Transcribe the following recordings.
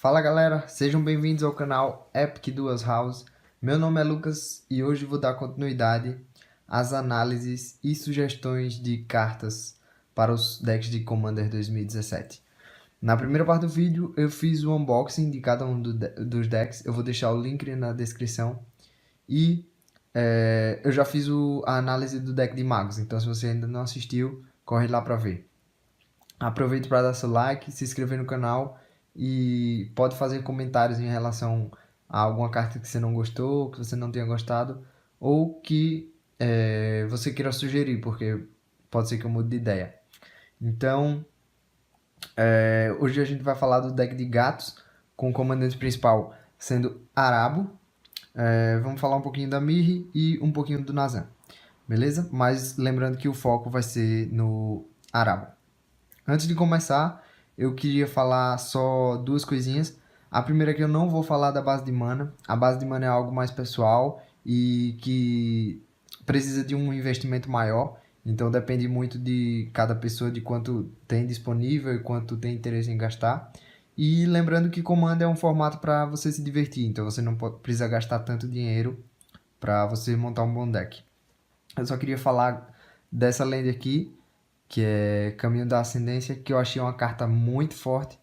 Fala galera, sejam bem-vindos ao canal Epic Duas House. Meu nome é Lucas e hoje vou dar continuidade às análises e sugestões de cartas para os decks de Commander 2017. Na primeira parte do vídeo eu fiz o unboxing de cada um dos decks, eu vou deixar o link na descrição. E eu já fiz a análise do deck de magos, então se você ainda não assistiu, corre lá para ver. Aproveite para dar seu like, se inscrever no canal e pode fazer comentários em relação a alguma carta que você não gostou, que você não tenha gostado, ou que você queira sugerir, porque pode ser que eu mude de ideia. Então, hoje a gente vai falar do deck de gatos, com o comandante principal sendo Arabo. Vamos falar um pouquinho da Mirri e um pouquinho do Nazan, beleza? Mas lembrando que o foco vai ser no Arabo. Antes de começar, eu queria falar só duas coisinhas. A primeira é que eu não vou falar da base de mana. A base de mana é algo mais pessoal e que precisa de um investimento maior. Então depende muito de cada pessoa, de quanto tem disponível e quanto tem interesse em gastar. E lembrando que Commander é um formato para você se divertir. Então você não precisa gastar tanto dinheiro para você montar um bom deck. Eu só queria falar dessa land aqui, que é Caminho da Ascendência, que eu achei uma carta muito forte.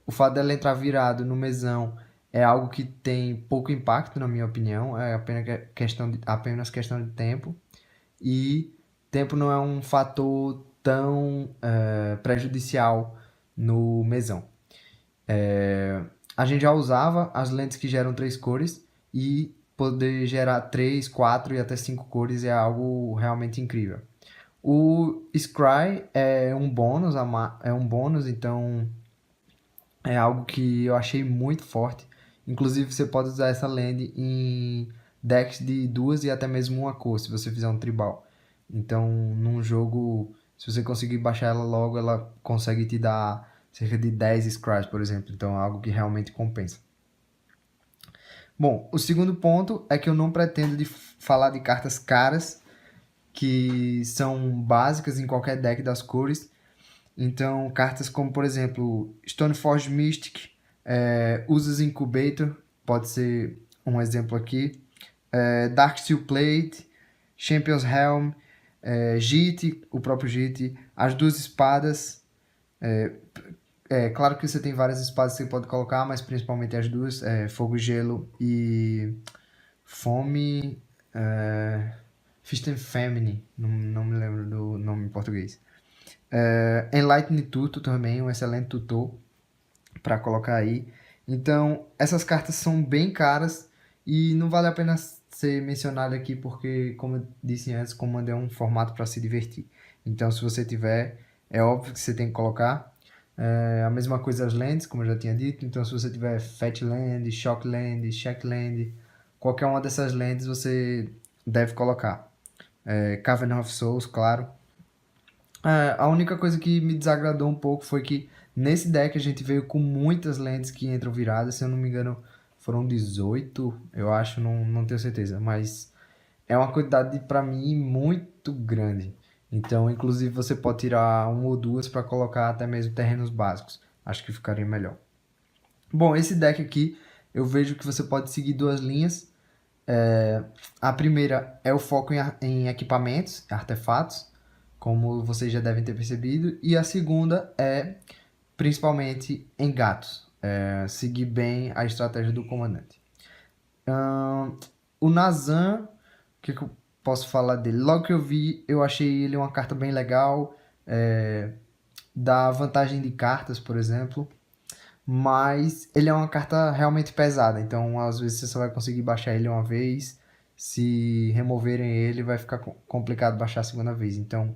O fato dela entrar virado no mesão é algo que tem pouco impacto, na minha opinião. É apenas questão de tempo. E tempo não é um fator tão prejudicial no mesão. A gente já usava as lentes que geram 3 cores e poder gerar 3, 4 e até 5 cores é algo realmente incrível. O Scry é um bônus, então é algo que eu achei muito forte. Inclusive você pode usar essa land em decks de duas e até mesmo uma cor, se você fizer um tribal. Então, num jogo, se você conseguir baixar ela logo, ela consegue te dar cerca de 10 Scries, por exemplo. Então, é algo que realmente compensa. Bom, o segundo ponto é que eu não pretendo falar de cartas caras, que são básicas em qualquer deck das cores. Então, cartas como, por exemplo, Stoneforge Mystic, Usus Incubator, pode ser um exemplo aqui, Darksteel Plate, Champion's Helm, JIT, o próprio JIT, as duas espadas. Claro que você tem várias espadas que você pode colocar, mas principalmente as duas, Fogo e Gelo e Fome... Fist and Famine, não me lembro do nome em português. Enlighten Tutor também, um excelente tutor para colocar aí. Então, essas cartas são bem caras e não vale a pena ser mencionado aqui porque, como eu disse antes, Commander é um formato para se divertir. Então, se você tiver, é óbvio que você tem que colocar. A mesma coisa as lands, como eu já tinha dito. Então, se você tiver Fat Land, Shock Land, Shack Land, qualquer uma dessas lands você deve colocar. Cavern of Souls, claro. A única coisa que me desagradou um pouco foi que nesse deck a gente veio com muitas lentes que entram viradas. Se eu não me engano, foram 18, eu acho, não tenho certeza. Mas é uma quantidade para mim muito grande. Então, inclusive, você pode tirar uma ou duas para colocar até mesmo terrenos básicos. Acho que ficaria melhor. Bom, esse deck aqui eu vejo que você pode seguir duas linhas. A primeira é o foco em equipamentos, artefatos, como vocês já devem ter percebido. E a segunda é principalmente em gatos, seguir bem a estratégia do comandante. O Nazan, o que eu posso falar dele? Logo que eu vi, eu achei ele uma carta bem legal, dá vantagem de cartas, por exemplo. Mas ele é uma carta realmente pesada, então às vezes você só vai conseguir baixar ele uma vez. Se removerem ele, vai ficar complicado baixar a segunda vez. Então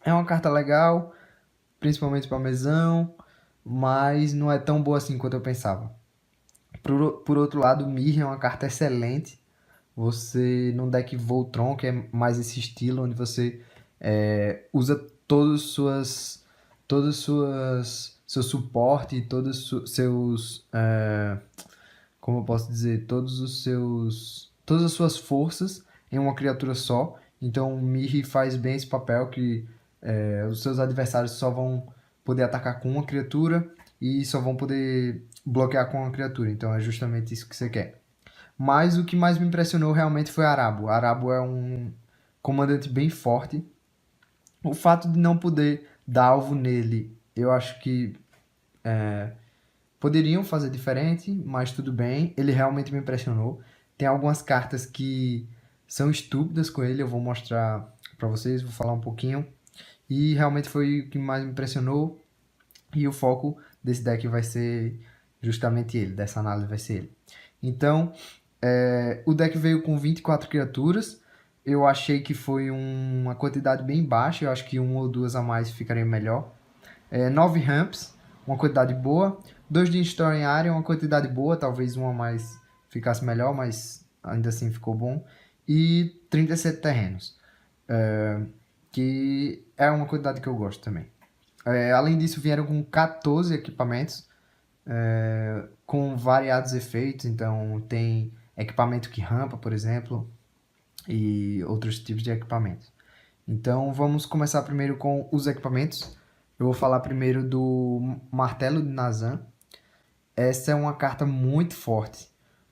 é uma carta legal, principalmente para mesão, mas não é tão boa assim quanto eu pensava. Por outro lado, Mirror é uma carta excelente. Você num deck Voltron, que é mais esse estilo, onde você usa seu suporte, como eu posso dizer, todas as suas forças em uma criatura só. Então Mirri faz bem esse papel que os seus adversários só vão poder atacar com uma criatura e só vão poder bloquear com uma criatura. Então é justamente isso que você quer. Mas o que mais me impressionou realmente foi Arabo. Arabo é um comandante bem forte. O fato de não poder dar alvo nele, eu acho que poderiam fazer diferente, mas tudo bem. Ele realmente me impressionou. Tem algumas cartas que são estúpidas com ele, eu vou mostrar pra vocês, vou falar um pouquinho. E realmente foi o que mais me impressionou. E o foco desse deck vai ser justamente ele, dessa análise vai ser ele. Então, o deck veio com 24 criaturas. Eu achei que foi uma quantidade bem baixa, eu acho que uma ou duas a mais ficaria melhor. 9 ramps, uma quantidade boa. 2 de Storing Area, uma quantidade boa, talvez uma a mais ficasse melhor, mas ainda assim ficou bom. E 37 terrenos, que é uma quantidade que eu gosto também. Além disso, vieram com 14 equipamentos, com variados efeitos. Então, tem equipamento que rampa, por exemplo, e outros tipos de equipamentos. Então, vamos começar primeiro com os equipamentos. Eu vou falar primeiro do Martelo de Nazan. Essa é uma carta muito forte.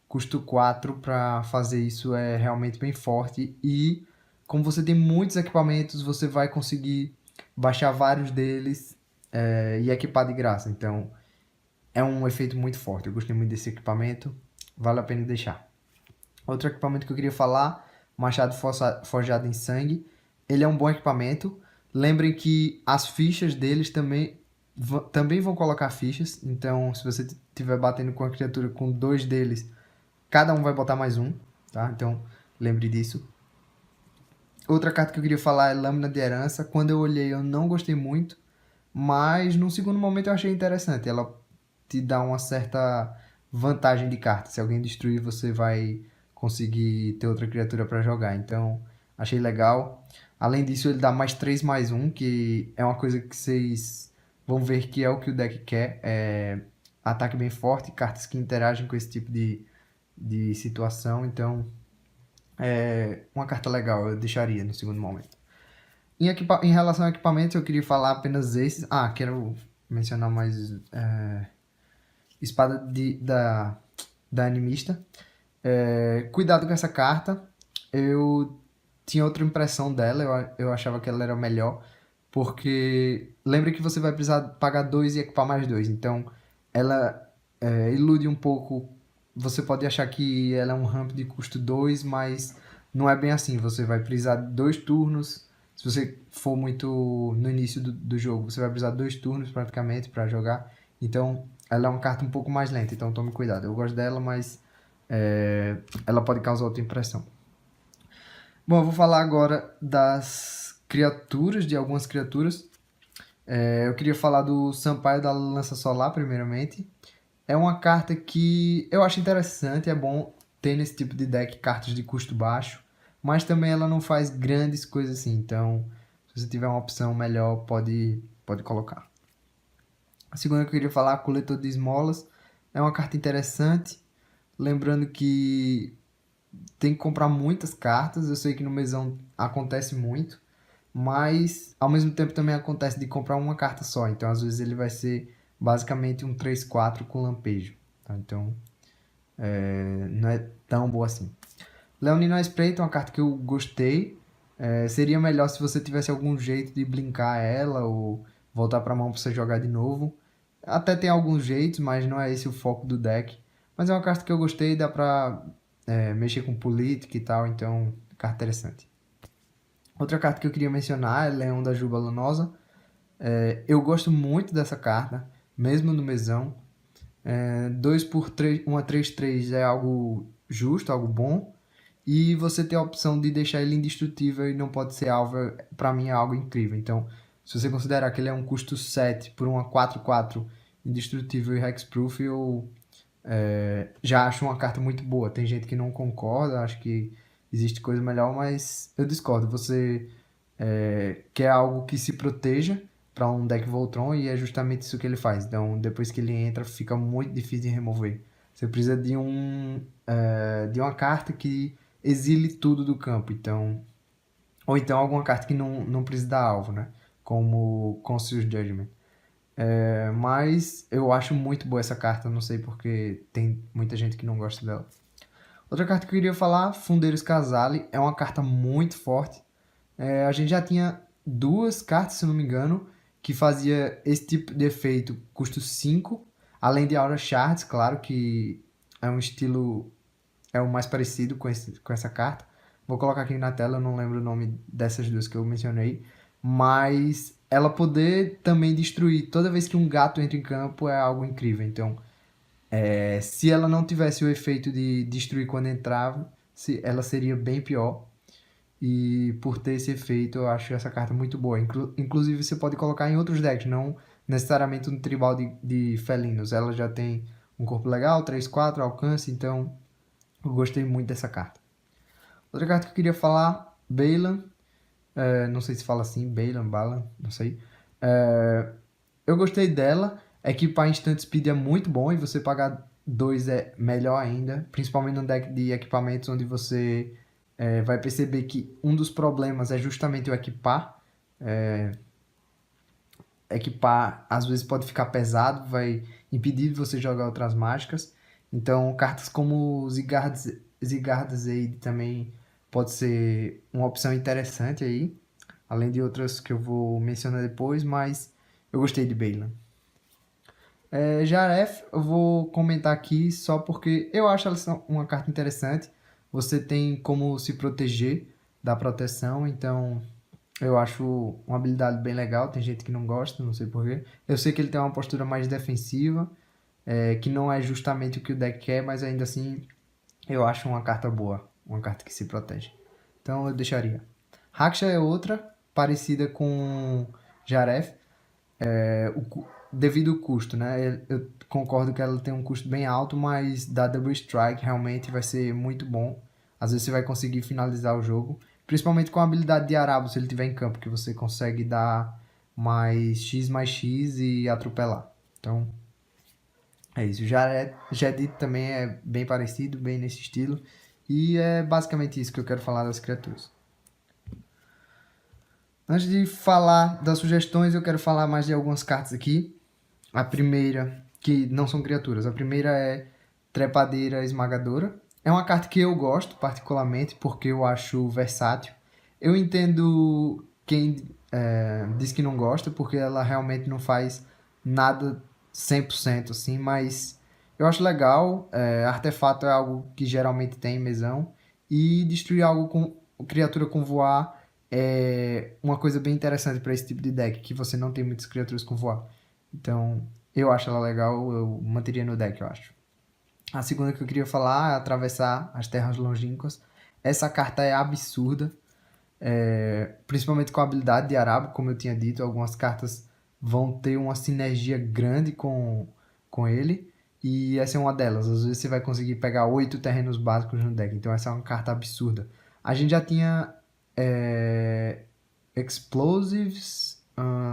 Custo 4 para fazer isso é realmente bem forte. E como você tem muitos equipamentos, você vai conseguir baixar vários deles e equipar de graça. Então é um efeito muito forte. Eu gostei muito desse equipamento. Vale a pena deixar. Outro equipamento que eu queria falar, Machado Forjado em Sangue. Ele é um bom equipamento. Lembrem que as fichas deles também vão colocar fichas. Então, se você estiver batendo com a criatura com 2 deles, cada um vai botar mais um, tá? Então, lembre disso. Outra carta que eu queria falar é Lâmina de Herança. Quando eu olhei, eu não gostei muito, mas no segundo momento eu achei interessante. Ela te dá uma certa vantagem de carta. Se alguém destruir, você vai conseguir ter outra criatura para jogar. Então, achei legal. Além disso, ele dá mais 3 mais um, que é uma coisa que vocês vão ver que é o que o deck quer. Ataque bem forte, cartas que interagem com esse tipo de situação. Então, é uma carta legal, eu deixaria no segundo momento. Em relação a equipamentos, eu queria falar apenas esses. Quero mencionar mais Espada da Animista. Cuidado com essa carta. Eu tinha outra impressão dela, eu achava que ela era melhor, porque lembre que você vai precisar pagar 2 e equipar mais 2. Então, ela ilude um pouco. Você pode achar que ela é um ramp de custo 2, mas não é bem assim. Você vai precisar de 2 turnos. Se você for muito no início do jogo, você vai precisar de 2 turnos praticamente para jogar. Então, ela é uma carta um pouco mais lenta, então tome cuidado. Eu gosto dela, mas ela pode causar outra impressão. Bom, eu vou falar agora das criaturas, de algumas criaturas. Eu queria falar do Sampaio da Lança Solar, primeiramente. É uma carta que eu acho interessante, é bom ter nesse tipo de deck cartas de custo baixo, mas também ela não faz grandes coisas assim, então se você tiver uma opção melhor, pode colocar. A segunda que eu queria falar, Coletor de Esmolas, é uma carta interessante, lembrando que tem que comprar muitas cartas. Eu sei que no mesão acontece muito, mas ao mesmo tempo também acontece de comprar uma carta só. Então às vezes ele vai ser basicamente um 3/4 com lampejo. Tá? Então não é tão boa assim. Leonina Espreita é uma carta que eu gostei. Seria melhor se você tivesse algum jeito de blinkar ela ou voltar para a mão para você jogar de novo. Até tem alguns jeitos, mas não é esse o foco do deck. Mas é uma carta que eu gostei, dá pra mexer com política e tal, então, carta interessante. Outra carta que eu queria mencionar é Leão da Juba Lanosa. Eu gosto muito dessa carta, mesmo no mesão. 2 por 3, uma 3/3 é algo justo, algo bom. E você ter a opção de deixar ele indestrutível e não pode ser alvo, pra mim é algo incrível. Então, se você considerar que ele é um custo 7 por uma 4/4 indestrutível e hexproof, eu já acho uma carta muito boa. Tem gente que não concorda, acho que existe coisa melhor, mas eu discordo. Você quer algo que se proteja para um deck Voltron e é justamente isso que ele faz. Então, depois que ele entra, fica muito difícil de remover. Você precisa de uma carta que exile tudo do campo. Então, ou então alguma carta que não precisa dar alvo, né? Como Conscious Judgment. Mas eu acho muito boa essa carta, não sei porque tem muita gente que não gosta dela. Outra carta que eu queria falar, Fundeiros Casale, é uma carta muito forte. A gente já tinha duas cartas, se não me engano, que fazia esse tipo de efeito, custo 5, além de Aura Shards, claro que é um estilo, é o mais parecido com essa carta. Vou colocar aqui na tela, eu não lembro o nome dessas duas que eu mencionei, mas ela poder também destruir toda vez que um gato entra em campo é algo incrível. Então, se ela não tivesse o efeito de destruir quando entrava, ela seria bem pior. E por ter esse efeito, eu acho essa carta muito boa. Inclusive, você pode colocar em outros decks, não necessariamente no tribal de felinos. Ela já tem um corpo legal, 3/4 alcance, então eu gostei muito dessa carta. Outra carta que eu queria falar, Balan. Não sei se fala assim, Balan, não sei. Eu gostei dela. Equipar Instant Speed é muito bom e você pagar 2 é melhor ainda. Principalmente no deck de equipamentos onde você vai perceber que um dos problemas é justamente o equipar. Equipar às vezes pode ficar pesado, vai impedir de você jogar outras mágicas. Então cartas como Zigard's também pode ser uma opção interessante aí. Além de outras que eu vou mencionar depois, mas eu gostei de Balan. Jaref, eu vou comentar aqui só porque eu acho ela uma carta interessante. Você tem como se proteger da proteção, então eu acho uma habilidade bem legal. Tem gente que não gosta, não sei porquê. Eu sei que ele tem uma postura mais defensiva, que não é justamente o que o deck quer, mas ainda assim eu acho uma carta boa, uma carta que se protege. Então eu deixaria. Raksha é outra, parecida com Jaref, devido ao custo, né? Eu concordo que ela tem um custo bem alto, mas da Double Strike realmente vai ser muito bom. Às vezes você vai conseguir finalizar o jogo, principalmente com a habilidade de Arabo, se ele tiver em campo, que você consegue dar mais X e atropelar. Então, é isso. Jedid também é bem parecido, bem nesse estilo. E é basicamente isso que eu quero falar das criaturas. Antes de falar das sugestões, eu quero falar mais de algumas cartas aqui. A primeira, que não são criaturas, a primeira é Trepadeira Esmagadora. É uma carta que eu gosto particularmente porque eu acho versátil. Eu entendo quem diz que não gosta porque ela realmente não faz nada 100% assim, mas eu acho legal. Artefato é algo que geralmente tem em mesão e destruir algo com criatura com voar é uma coisa bem interessante para esse tipo de deck, que você não tem muitas criaturas com voar. Então, eu acho ela legal, eu manteria no deck, eu acho. A segunda que eu queria falar é Atravessar as Terras Longínquas. Essa carta é absurda, principalmente com a habilidade de Arabo, como eu tinha dito. Algumas cartas vão ter uma sinergia grande com ele, e essa é uma delas. Às vezes você vai conseguir pegar 8 terrenos básicos no deck, então essa é uma carta absurda. A gente já tinha Explosives,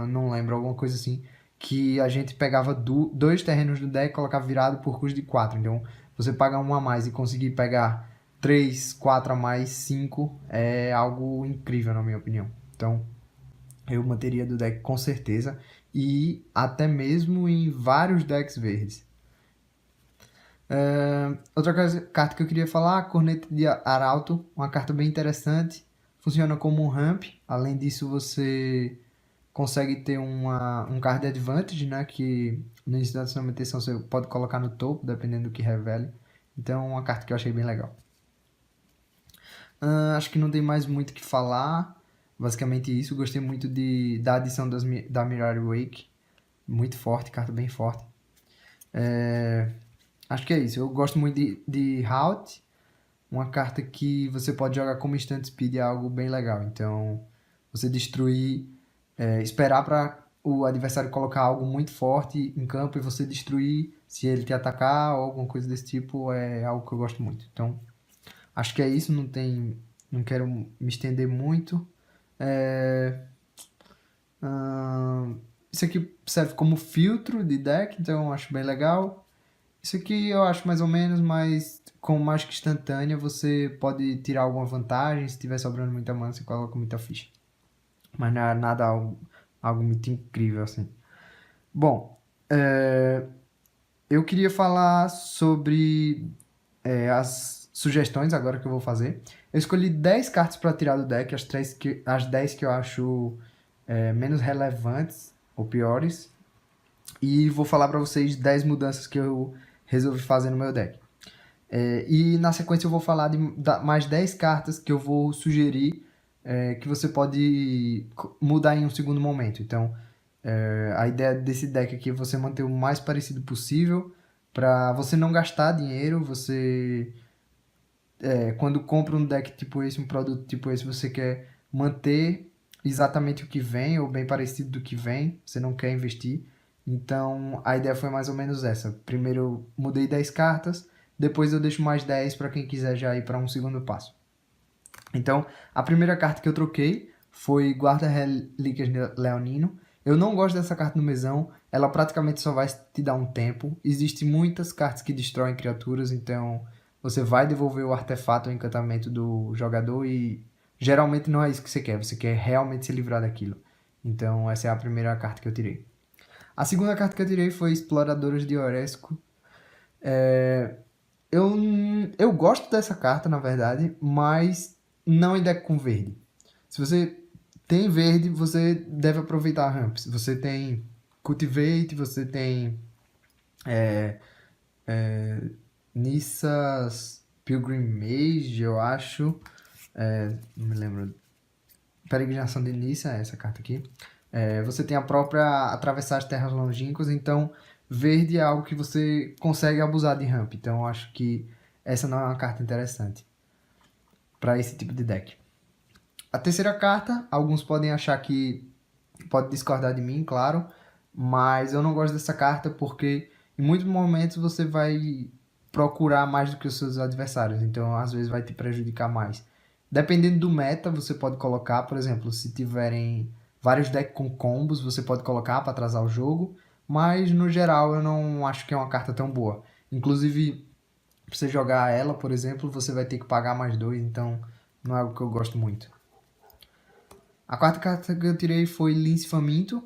não lembro, alguma coisa assim, que a gente pegava dois terrenos do deck e colocava virado por custo de 4. Então, você pagar um a mais e conseguir pegar 3, 4 a mais, 5 é algo incrível, na minha opinião. Então, eu manteria do deck com certeza e até mesmo em vários decks verdes. Outra carta que eu queria falar, Corneta de Arauto, uma carta bem interessante, funciona como um ramp. Além disso, você consegue ter um card advantage, né? Que no início da sua manutenção você pode colocar no topo, dependendo do que revele. Então, é uma carta que eu achei bem legal. Acho que não tem mais muito o que falar. Basicamente isso. Gostei muito da adição da Mirari Wake. Muito forte, carta bem forte. Acho que é isso. Eu gosto muito de Halt. Uma carta que você pode jogar como Instant Speed é algo bem legal. Então, você destruir, esperar para o adversário colocar algo muito forte em campo e você destruir se ele te atacar ou alguma coisa desse tipo é algo que eu gosto muito. Então, acho que é isso. Não quero me estender muito. É, isso aqui serve como filtro de deck, então eu acho bem legal. Isso aqui eu acho mais ou menos, mas com mágica instantânea você pode tirar alguma vantagem. Se tiver sobrando muita mana, você coloca muita ficha. Mas não é nada algo muito incrível assim. Bom, eu queria falar sobre as sugestões agora que eu vou fazer. Eu escolhi 10 cartas para tirar do deck, as 10 que eu acho menos relevantes ou piores. E vou falar para vocês 10 mudanças que eu resolvi fazer no meu deck. E na sequência eu vou falar de mais 10 cartas que eu vou sugerir que você pode mudar em um segundo momento. Então, a ideia desse deck aqui é você manter o mais parecido possível para você não gastar dinheiro. Quando compra um deck tipo esse, um produto tipo esse, você quer manter exatamente o que vem ou bem parecido do que vem, você não quer investir. Então a ideia foi mais ou menos essa. Primeiro eu mudei 10 cartas, depois eu deixo mais 10 para quem quiser já ir para um segundo passo. Então a primeira carta que eu troquei foi Guarda-Relíquias Leonino. Eu não gosto dessa carta no mesão, ela praticamente só vai te dar um tempo. Existem muitas cartas que destroem criaturas, então você vai devolver o artefato ou encantamento do jogador e geralmente não é isso que você quer realmente se livrar daquilo. Então essa é a primeira carta que eu tirei. A segunda carta que eu tirei foi Exploradores de Oresco. Eu, eu gosto dessa carta, na verdade, mas não em deck com verde. Se você tem verde, você deve aproveitar ramps. Você tem Cultivate, você tem Nissa's Pilgrim Mage, eu acho. Não me lembro. Peregrinação de Nissa, essa carta aqui. Você tem a própria Atravessar as Terras Longínquas, então verde é algo que você consegue abusar de ramp. Então eu acho que essa não é uma carta interessante para esse tipo de deck. A terceira carta, alguns podem achar que pode discordar de mim, claro, mas eu não gosto dessa carta porque em muitos momentos você vai procurar mais do que os seus adversários, então às vezes vai te prejudicar mais. Dependendo do meta, você pode colocar, por exemplo, se tiverem vários decks com combos, você pode colocar para atrasar o jogo, mas no geral eu não acho que é uma carta tão boa. Inclusive, para você jogar ela, por exemplo, você vai ter que pagar mais dois, então não é algo que eu gosto muito. A quarta carta que eu tirei foi Lince Faminto.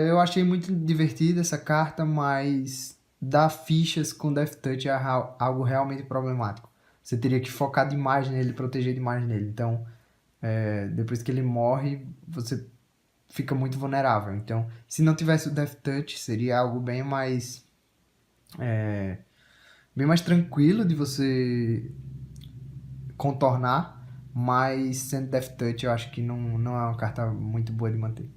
Eu achei muito divertida essa carta, mas dar fichas com Death Touch é algo realmente problemático. Você teria que focar demais nele, proteger demais nele. Então, depois que ele morre, você fica muito vulnerável. Então, se não tivesse o Death Touch, seria algo bem mais tranquilo de você contornar, mas sendo Death Touch eu acho que não é uma carta muito boa de manter.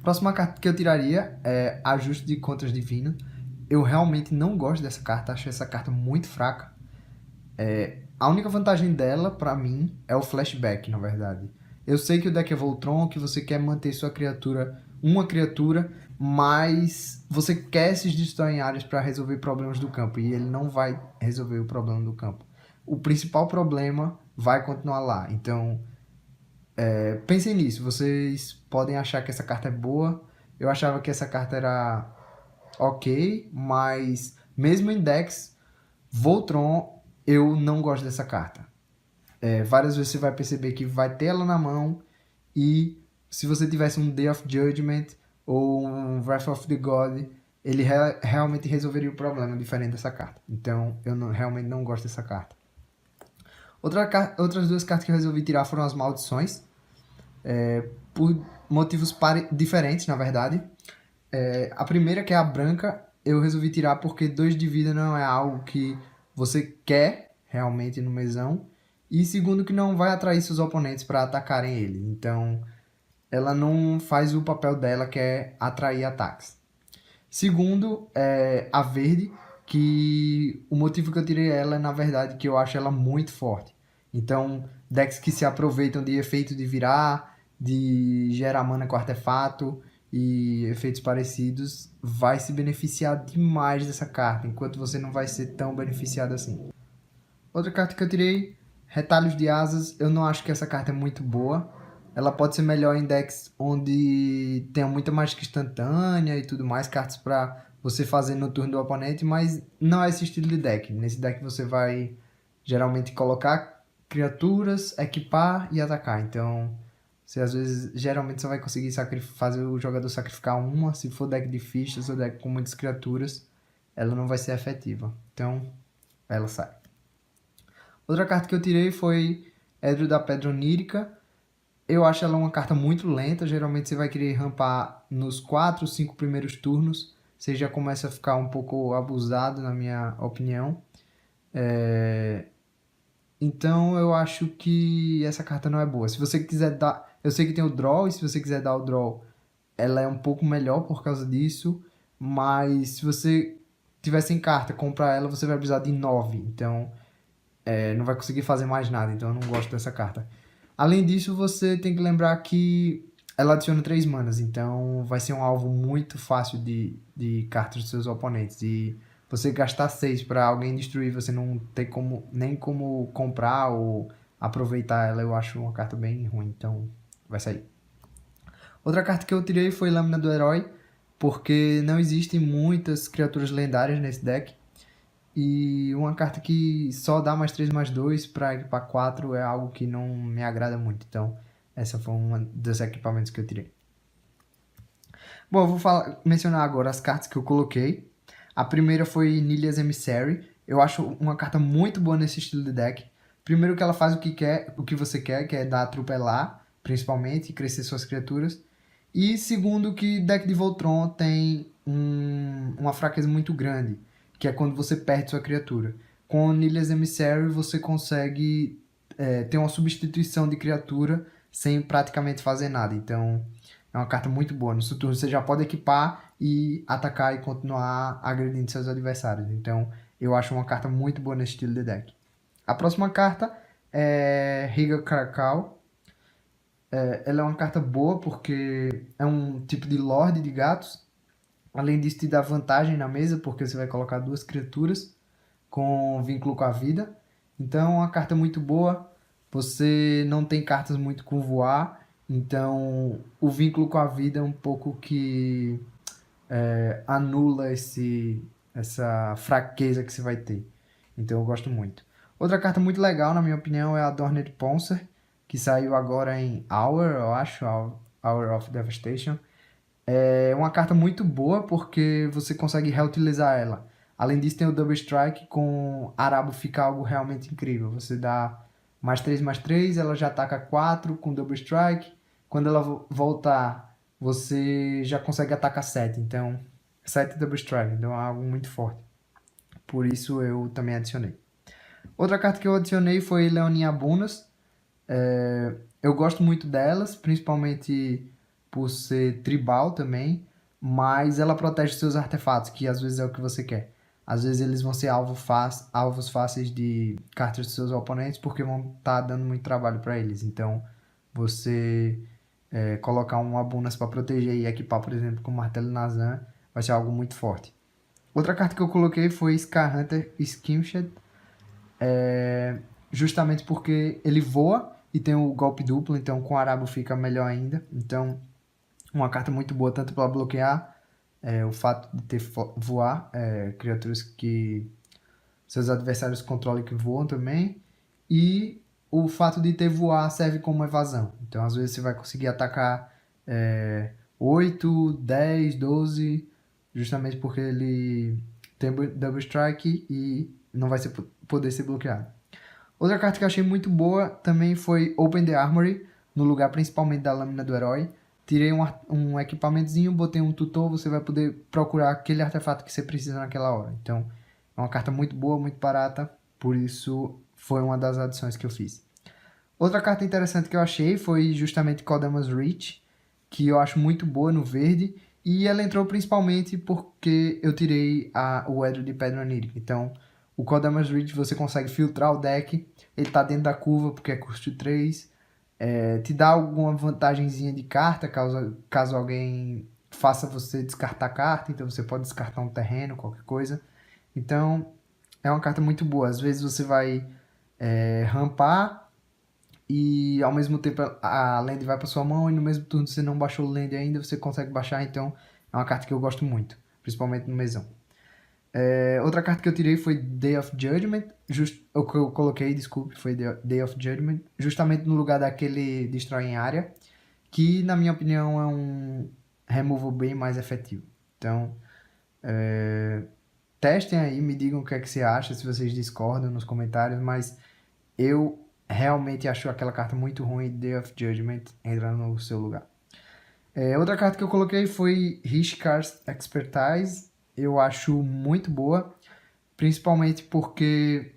Próxima carta que eu tiraria é Ajuste de Contras Divino. Eu realmente não gosto dessa carta, acho essa carta muito fraca. A única vantagem dela, pra mim, é o flashback, na verdade. Eu sei que o deck é Voltron, que você quer manter sua criatura, uma criatura, mas você quer esses destrói em áreas para resolver problemas do campo, e ele não vai resolver o problema do campo. O principal problema vai continuar lá, então pensem nisso, vocês podem achar que essa carta é boa, eu achava que essa carta era ok, mas mesmo em decks Voltron, eu não gosto dessa carta. Várias vezes você vai perceber que vai ter ela na mão e se você tivesse um Day of Judgment ou um Wrath of the God, ele realmente resolveria o problema diferente dessa carta. Então eu realmente não gosto dessa carta. Outras duas cartas que eu resolvi tirar foram as Maldições, por motivos diferentes, na verdade. A primeira, que é a branca, eu resolvi tirar porque 2 de vida não é algo que você quer realmente no mesão. E segundo, que não vai atrair seus oponentes para atacarem ele. Então, ela não faz o papel dela, que é atrair ataques. Segundo, a verde, que o motivo que eu tirei ela é, na verdade, que eu acho ela muito forte. Então, decks que se aproveitam de efeito de virar, de gerar mana com artefato e efeitos parecidos, vai se beneficiar demais dessa carta, enquanto você não vai ser tão beneficiado assim. Outra carta que eu tirei, Retalhos de Asas, eu não acho que essa carta é muito boa. Ela pode ser melhor em decks onde tenha muita mágica instantânea e tudo mais, cartas para você fazer no turno do oponente, mas não é esse estilo de deck. Nesse deck você vai geralmente colocar criaturas, equipar e atacar. Então Você às vezes, geralmente você vai conseguir fazer o jogador sacrificar uma, se for deck de fichas ou deck com muitas criaturas, ela não vai ser efetiva. Então, ela sai. Outra carta que eu tirei foi Edro da Pedra Onírica. Eu acho ela uma carta muito lenta, geralmente você vai querer rampar nos 4, 5 primeiros turnos, você já começa a ficar um pouco abusado, na minha opinião. Então eu acho que essa carta não é boa. Se você quiser dar... Eu sei que tem o draw, e se você quiser dar o draw, ela é um pouco melhor por causa disso, mas se você tiver sem carta, comprar ela, você vai precisar de 9, então não vai conseguir fazer mais nada, então eu não gosto dessa carta. Além disso, você tem que lembrar que ela adiciona 3 manas, então vai ser um alvo muito fácil de cartas dos seus oponentes. E você gastar 6 para alguém destruir, você não tem nem como comprar ou aproveitar ela, eu acho uma carta bem ruim, então vai sair. Outra carta que eu tirei foi Lâmina do Herói, porque não existem muitas criaturas lendárias nesse deck. E uma carta que só dá +3/+2 para equipar 4 é algo que não me agrada muito. Então, essa foi uma dos equipamentos que eu tirei. Bom, eu vou mencionar agora as cartas que eu coloquei. A primeira foi Nilia's Emissary. Eu acho uma carta muito boa nesse estilo de deck. Primeiro que ela faz o que você quer, que é dar atropelar, principalmente, e crescer suas criaturas. E segundo que deck de Voltron tem uma fraqueza muito grande, que é quando você perde sua criatura. Com Nilia's Emissary você consegue ter uma substituição de criatura sem praticamente fazer nada. Então é uma carta muito boa. No seu turno você já pode equipar e atacar e continuar agredindo seus adversários. Então eu acho uma carta muito boa nesse estilo de deck. A próxima carta é Riga Caracal. Ela é uma carta boa porque é um tipo de Lorde de Gatos. Além disso, te dá vantagem na mesa, porque você vai colocar 2 criaturas com vínculo com a vida. Então, é uma carta muito boa. Você não tem cartas muito com voar. Então, o vínculo com a vida é um pouco que anula essa fraqueza que você vai ter. Então, eu gosto muito. Outra carta muito legal, na minha opinião, é a Adorned Poncer, que saiu agora em Hour, eu acho, Hour of Devastation. É uma carta muito boa porque você consegue reutilizar ela. Além disso, tem o Double Strike com Arabo, fica algo realmente incrível. Você dá +3/+3, ela já ataca 4 com Double Strike. Quando ela voltar, você já consegue atacar 7. Então, 7 Double Strike, então é algo muito forte. Por isso eu também adicionei. Outra carta que eu adicionei foi Leoninha Abunas. Eu gosto muito delas, principalmente por ser tribal também, mas ela protege seus artefatos, que às vezes é o que você quer. Às vezes eles vão ser alvos fáceis de cartas dos seus oponentes, porque vão estar dando muito trabalho para eles. Então, você colocar um Abunas para proteger e equipar, por exemplo, com o Martelo Nazan, vai ser algo muito forte. Outra carta que eu coloquei foi Scarhunter Skimshed, justamente porque ele voa e tem o golpe duplo, então com o Arabo fica melhor ainda. Então, uma carta muito boa tanto para bloquear o fato de ter voar, criaturas que seus adversários controlam que voam também, e o fato de ter voar serve como evasão. Então, às vezes você vai conseguir atacar 8, 10, 12, justamente porque ele tem Double Strike e não vai poder ser bloqueado. Outra carta que eu achei muito boa também foi Open the Armory, no lugar principalmente da Lâmina do Herói. Tirei um equipamentozinho, botei um tutor, você vai poder procurar aquele artefato que você precisa naquela hora. Então, é uma carta muito boa, muito barata, por isso foi uma das adições que eu fiz. Outra carta interessante que eu achei foi justamente Kodama's Reach, que eu acho muito boa no verde, e ela entrou principalmente porque eu tirei o Edro de Pedra Onírica. Então, o Kodama's Reach você consegue filtrar o deck, ele está dentro da curva porque é custo 3, te dá alguma vantagenzinha de carta, caso alguém faça você descartar carta, então você pode descartar um terreno, qualquer coisa. Então, é uma carta muito boa. Às vezes você vai rampar e ao mesmo tempo a land vai para sua mão e no mesmo turno você não baixou o land ainda, você consegue baixar, então é uma carta que eu gosto muito, principalmente no mesão. Outra carta que eu tirei foi Day of Judgment, o que eu coloquei, desculpe, foi Day of Judgment, justamente no lugar daquele Destroy em área. que na minha opinião é um removal bem mais efetivo. Então, testem aí, me digam o que é que você acha, se vocês discordam nos comentários, mas eu realmente acho aquela carta muito ruim, Day of Judgment, entrando no seu lugar. Outra carta que eu coloquei foi Rishkar's Expertise. Eu acho muito boa, principalmente porque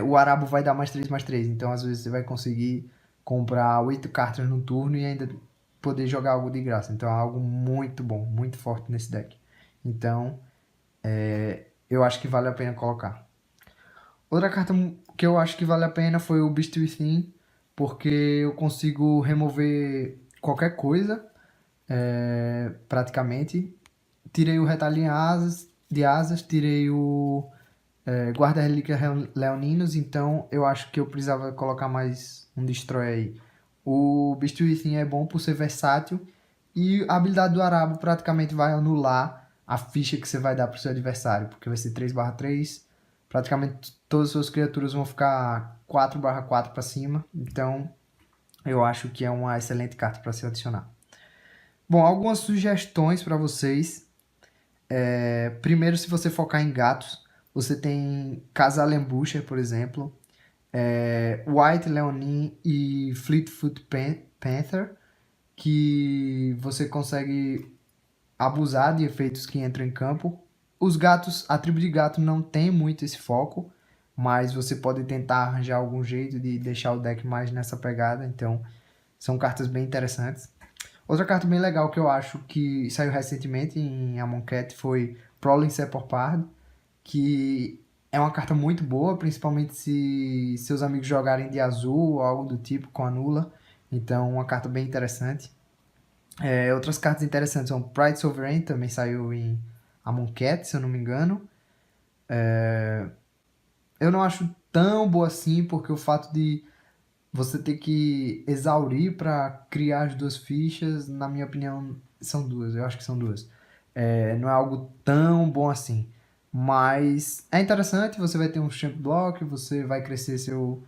o Arabo vai dar mais 3. Então, às vezes, você vai conseguir comprar 8 cartas no turno e ainda poder jogar algo de graça. Então, é algo muito bom, muito forte nesse deck. Então, eu acho que vale a pena colocar. Outra carta que eu acho que vale a pena foi o Beast Within, porque eu consigo remover qualquer coisa, praticamente. Tirei o Retalho de asas, tirei o Guarda-Relíquias Leoninos, então eu acho que eu precisava colocar mais um Destroy aí. O Beast Within é bom por ser versátil e a habilidade do Arabo praticamente vai anular a ficha que você vai dar para o seu adversário, porque vai ser 3/3, praticamente todas as suas criaturas vão ficar 4/4 para cima, então eu acho que é uma excelente carta para se adicionar. Bom, algumas sugestões para vocês. Primeiro, se você focar em gatos, você tem Casalembucher, por exemplo, White Leonin e Fleetfoot Panther, que você consegue abusar de efeitos que entram em campo. Os gatos, a tribo de gato não tem muito esse foco, mas você pode tentar arranjar algum jeito de deixar o deck mais nessa pegada, então são cartas bem interessantes. Outra carta bem legal que eu acho que saiu recentemente em Amonkhet foi Prowling Sepulchre, que é uma carta muito boa, principalmente se seus amigos jogarem de azul ou algo do tipo com a Nula. Então, uma carta bem interessante. Outras cartas interessantes são Pride Sovereign, também saiu em Amonkhet, se eu não me engano. Eu não acho tão boa assim, porque o fato de você ter que exaurir para criar as 2 fichas, na minha opinião, são 2. Eu acho que são 2. Não é algo tão bom assim. Mas é interessante, você vai ter um Champ Block, você vai crescer seu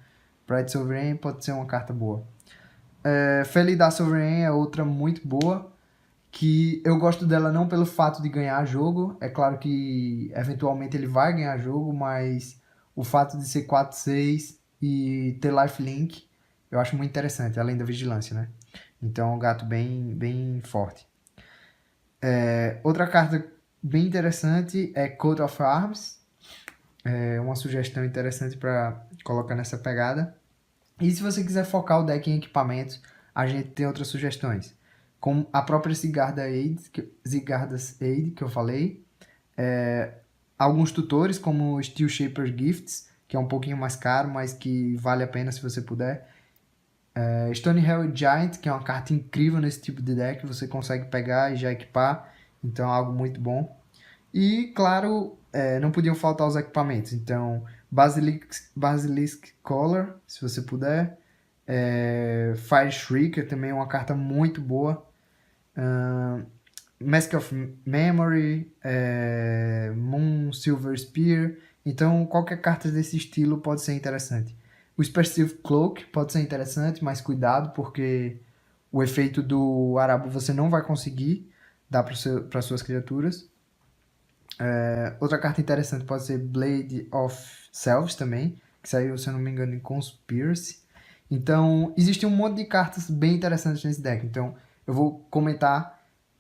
Pride Sovereign, pode ser uma carta boa. Felidar Sovereign é outra muito boa, que eu gosto dela não pelo fato de ganhar jogo, é claro que eventualmente ele vai ganhar jogo, mas o fato de ser 4/6 e ter lifelink, eu acho muito interessante, além da vigilância, né? Então é um gato bem, bem forte. Outra carta bem interessante é Coat of Arms, é uma sugestão interessante para colocar nessa pegada. E se você quiser focar o deck em equipamentos, a gente tem outras sugestões. Como a própria Zigarda's Aid, que eu falei. Alguns tutores, como Steel Shaper Gifts, que é um pouquinho mais caro, mas que vale a pena se você puder. Stonehill Giant, que é uma carta incrível nesse tipo de deck. Você consegue pegar e já equipar. Então é algo muito bom. E, claro, não podiam faltar os equipamentos. Então, Basilisk Collar, se você puder. Fire Shrieker também é uma carta muito boa. Mask of Memory, Moon Silver Spear. Então, qualquer carta desse estilo pode ser interessante. O Spersive Cloak pode ser interessante, mas cuidado, porque o efeito do Arabo você não vai conseguir dar para suas criaturas. Outra carta interessante pode ser Blade of Selves também, que saiu, se eu não me engano, em Conspiracy. Então, existe um monte de cartas bem interessantes nesse deck. Então, eu vou comentar,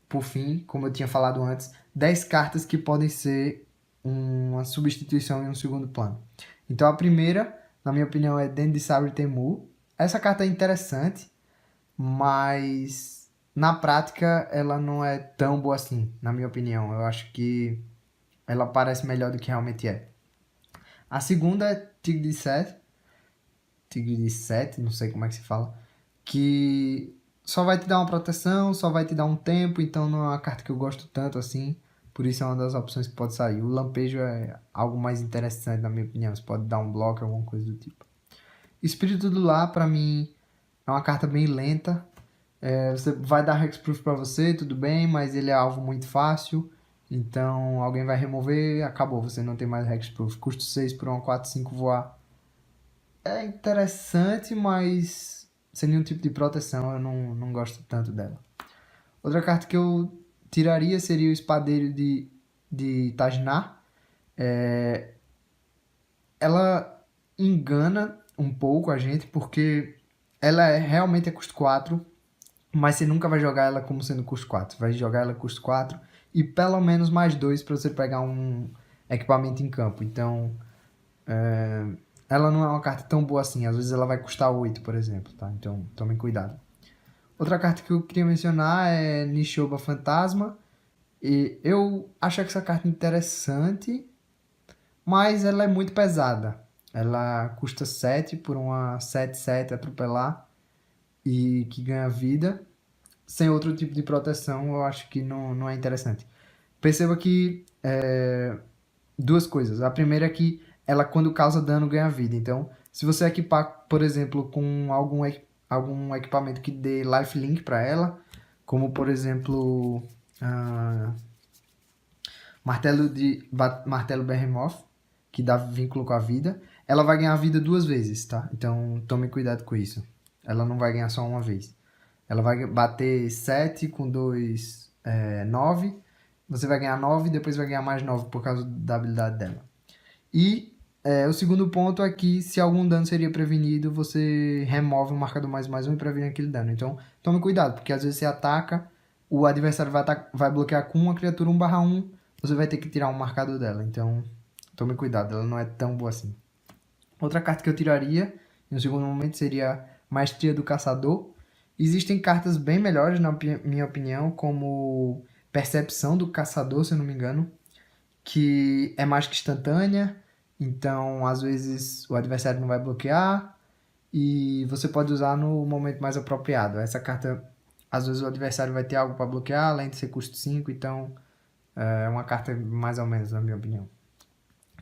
por fim, como eu tinha falado antes, 10 cartas que podem ser uma substituição em um segundo plano. Então, a primeira, na minha opinião, é Dendi Sabre Temu. Essa carta é interessante, mas na prática ela não é tão boa assim, na minha opinião. Eu acho que ela parece melhor do que realmente é. A segunda é Tigre de Sete, não sei como é que se fala, que só vai te dar uma proteção, só vai te dar um tempo, então não é uma carta que eu gosto tanto assim, por isso é uma das opções que pode sair. O Lampejo é algo mais interessante, na minha opinião, você pode dar um bloco, alguma coisa do tipo. Espírito do Lar, pra mim, é uma carta bem lenta. Você vai dar Hexproof pra você, tudo bem, mas ele é alvo muito fácil. Então alguém vai remover, acabou, você não tem mais Hexproof. Custo 6 por uma 4/5 voar. É interessante, mas sem nenhum tipo de proteção, eu não gosto tanto dela. Outra carta que eu tiraria seria o Espadeiro de Tajinar. Ela engana um pouco a gente, porque ela realmente é custo 4, mas você nunca vai jogar ela como sendo custo 4. Vai jogar ela custo 4 e pelo menos mais 2 para você pegar um equipamento em campo. Então, ela não é uma carta tão boa assim. Às vezes ela vai custar 8, por exemplo, tá? Então, tomem cuidado. Outra carta que eu queria mencionar é Nishoba Fantasma. E eu acho essa carta interessante, mas ela é muito pesada. Ela custa 7 por uma 7/7 atropelar e que ganha vida. Sem outro tipo de proteção, eu acho que não é interessante. Perceba que duas coisas. A primeira é que ela, quando causa dano, ganha vida. Então, se você equipar, por exemplo, com algum equipamento que dê lifelink para ela, como por exemplo, ah, martelo Behemoth, que dá vínculo com a vida, ela vai ganhar vida 2 vezes, tá? Então, tome cuidado com isso. Ela não vai ganhar só uma vez. Ela vai bater 7 com 2, 9. Você vai ganhar 9 e depois vai ganhar mais 9 por causa da habilidade dela. E o segundo ponto é que se algum dano seria prevenido, você remove o marcador +1 e previne aquele dano. Então, tome cuidado, porque às vezes você ataca, o adversário vai bloquear com uma criatura 1/1, você vai ter que tirar um marcador dela. Então, tome cuidado, ela não é tão boa assim. Outra carta que eu tiraria, no segundo momento, seria Maestria do Caçador. Existem cartas bem melhores, na minha opinião, como Percepção do Caçador, se eu não me engano, que é mágica instantânea, então às vezes o adversário não vai bloquear e você pode usar no momento mais apropriado. Essa carta, às vezes o adversário vai ter algo para bloquear, além de ser custo 5, então é uma carta mais ou menos, na minha opinião.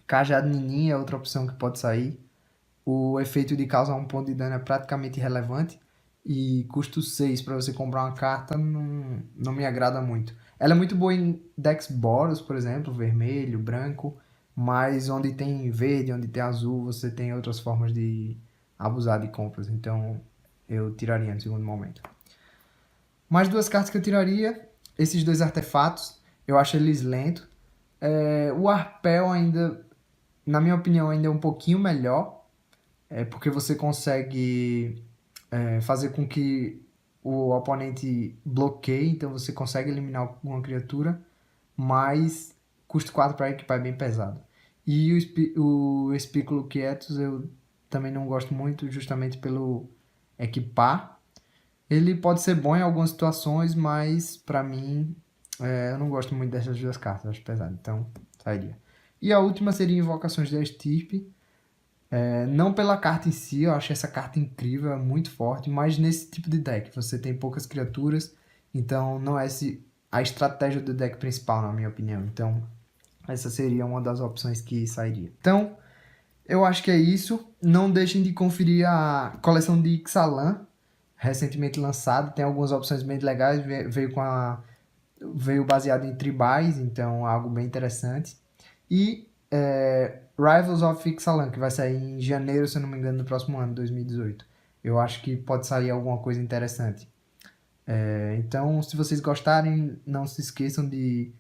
Cajado Ninin é outra opção que pode sair. O efeito de causar um ponto de dano é praticamente irrelevante. E custo 6 para você comprar uma carta não me agrada muito. Ela é muito boa em decks Boros, por exemplo, vermelho, branco. Mas onde tem verde, onde tem azul, você tem outras formas de abusar de compras. Então eu tiraria no segundo momento. Mais duas cartas que eu tiraria. Esses dois artefatos. Eu acho eles lentos. O Arpel ainda, na minha opinião, ainda é um pouquinho melhor. Porque você consegue fazer com que o oponente bloqueie, então você consegue eliminar alguma criatura, mas custo 4 para equipar é bem pesado. E o Espículo Quietus eu também não gosto muito, justamente pelo equipar. Ele pode ser bom em algumas situações, mas para mim eu não gosto muito dessas duas cartas, acho pesado, então sairia. E a última seria Invocações da Estirpe. Não pela carta em si, eu acho essa carta incrível, é muito forte, mas nesse tipo de deck, você tem poucas criaturas, então não é a estratégia do deck principal, na minha opinião. Então, essa seria uma das opções que sairia. Então, eu acho que é isso. Não deixem de conferir a coleção de Ixalan, recentemente lançada. Tem algumas opções bem legais, veio baseado em tribais, então é algo bem interessante. E Rivals of Ixalan, que vai sair em janeiro, se eu não me engano, no próximo ano, 2018. Eu acho que pode sair alguma coisa interessante. Então, se vocês gostarem, não se esqueçam de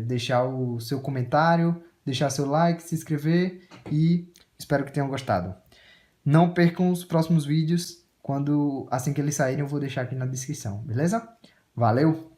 deixar o seu comentário, deixar seu like, se inscrever e espero que tenham gostado. Não percam os próximos vídeos, assim que eles saírem eu vou deixar aqui na descrição, beleza? Valeu!